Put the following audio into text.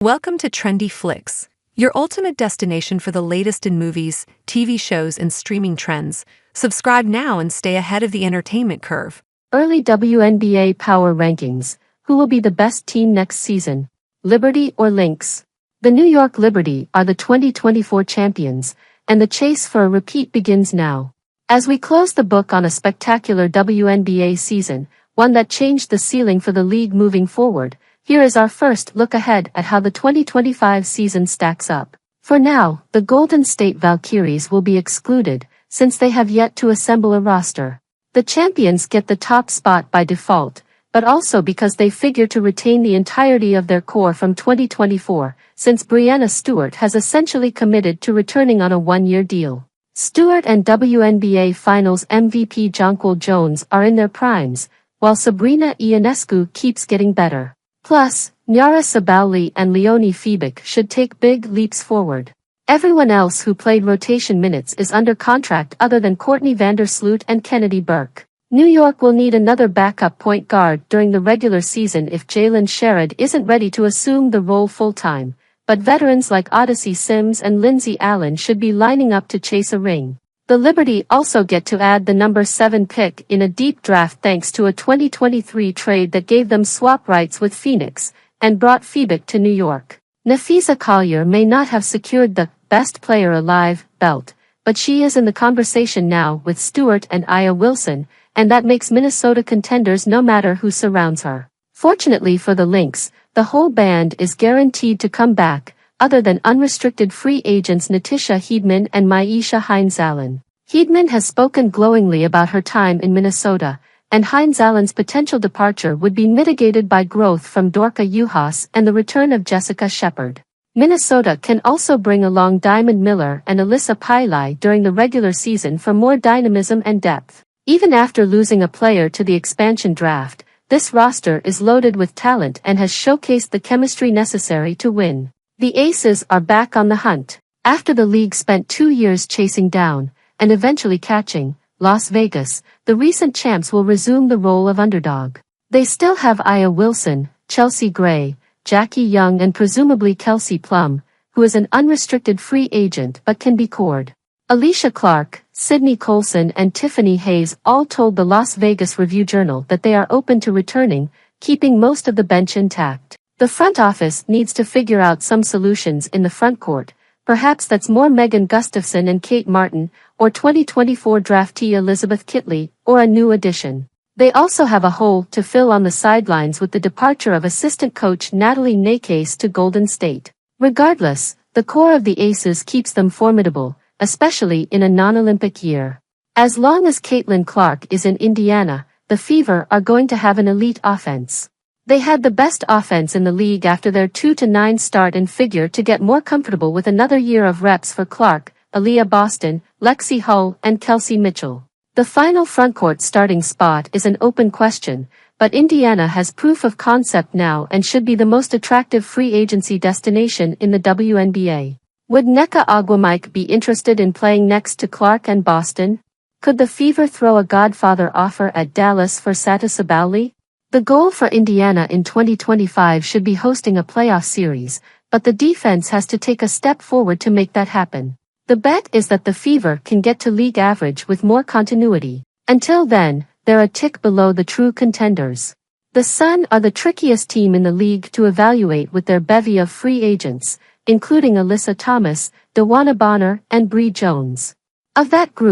Welcome to Trendy Flix, your ultimate destination for the latest in movies, TV shows, and streaming trends. Subscribe now and stay ahead of the entertainment curve. Early WNBA power rankings. Who will be the best team next season? Liberty or Lynx? The New York Liberty are the 2024 champions, and the chase for a repeat begins now. As we close the book on a spectacular WNBA season, one that changed the ceiling for the league moving forward, here is our first look ahead at how the 2025 season stacks up. For now, the Golden State Valkyries will be excluded, since they have yet to assemble a roster. The champions get the top spot by default, but also because they figure to retain the entirety of their core from 2024, since Breanna Stewart has essentially committed to returning on a one-year deal. Stewart and WNBA Finals MVP Jonquel Jones are in their primes, while Sabrina Ionescu keeps getting better. Plus, Nyara Sabauli and Leonie Febic should take big leaps forward. Everyone else who played rotation minutes is under contract other than Courtney Vandersloot and Kennedy Burke. New York will need another backup point guard during the regular season if Jalen Sherrod isn't ready to assume the role full-time, but veterans like Odyssey Sims and Lindsay Allen should be lining up to chase a ring. The Liberty also get to add the number 7 pick in a deep draft thanks to a 2023 trade that gave them swap rights with Phoenix, and brought Febic to New York. Napheesa Collier may not have secured the Best Player Alive belt, but she is in the conversation now with Stewart and Aya Wilson, and that makes Minnesota contenders no matter who surrounds her. Fortunately for the Lynx, the whole band is guaranteed to come back, other than unrestricted free agents Natisha Hiedman and Myisha Hines-Allen. Hiedman has spoken glowingly about her time in Minnesota, and Hines-Allen's potential departure would be mitigated by growth from Dorka Juhas and the return of Jessica Shepard. Minnesota can also bring along Diamond Miller and Alyssa Pillai during the regular season for more dynamism and depth. Even after losing a player to the expansion draft, this roster is loaded with talent and has showcased the chemistry necessary to win. The Aces are back on the hunt. After the league spent 2 years chasing down, and eventually catching, Las Vegas, the recent champs will resume the role of underdog. They still have Aya Wilson, Chelsea Gray, Jackie Young and presumably Kelsey Plum, who is an unrestricted free agent but can be cored. Alicia Clark, Sydney Colson and Tiffany Hayes all told the Las Vegas Review-Journal that they are open to returning, keeping most of the bench intact. The front office needs to figure out some solutions in the front court. Perhaps that's more Megan Gustafson and Kate Martin, or 2024 draftee Elizabeth Kitley, or a new addition. They also have a hole to fill on the sidelines with the departure of assistant coach Natalie Nakase to Golden State. Regardless, the core of the Aces keeps them formidable, especially in a non-Olympic year. As long as Caitlin Clark is in Indiana, the Fever are going to have an elite offense. They had the best offense in the league after their 2-9 start and figure to get more comfortable with another year of reps for Clark, Aaliyah Boston, Lexi Hull, and Kelsey Mitchell. The final frontcourt starting spot is an open question, but Indiana has proof of concept now and should be the most attractive free agency destination in the WNBA. Would Nneka Ogwumike be interested in playing next to Clark and Boston? Could the Fever throw a Godfather offer at Dallas for Sata Sabauli? The goal for Indiana in 2025 should be hosting a playoff series, but the defense has to take a step forward to make that happen. The bet is that the Fever can get to league average with more continuity. Until then, they're a tick below the true contenders. The Sun are the trickiest team in the league to evaluate with their bevy of free agents, including Alyssa Thomas, DeWanna Bonner, and Bree Jones. Of that group,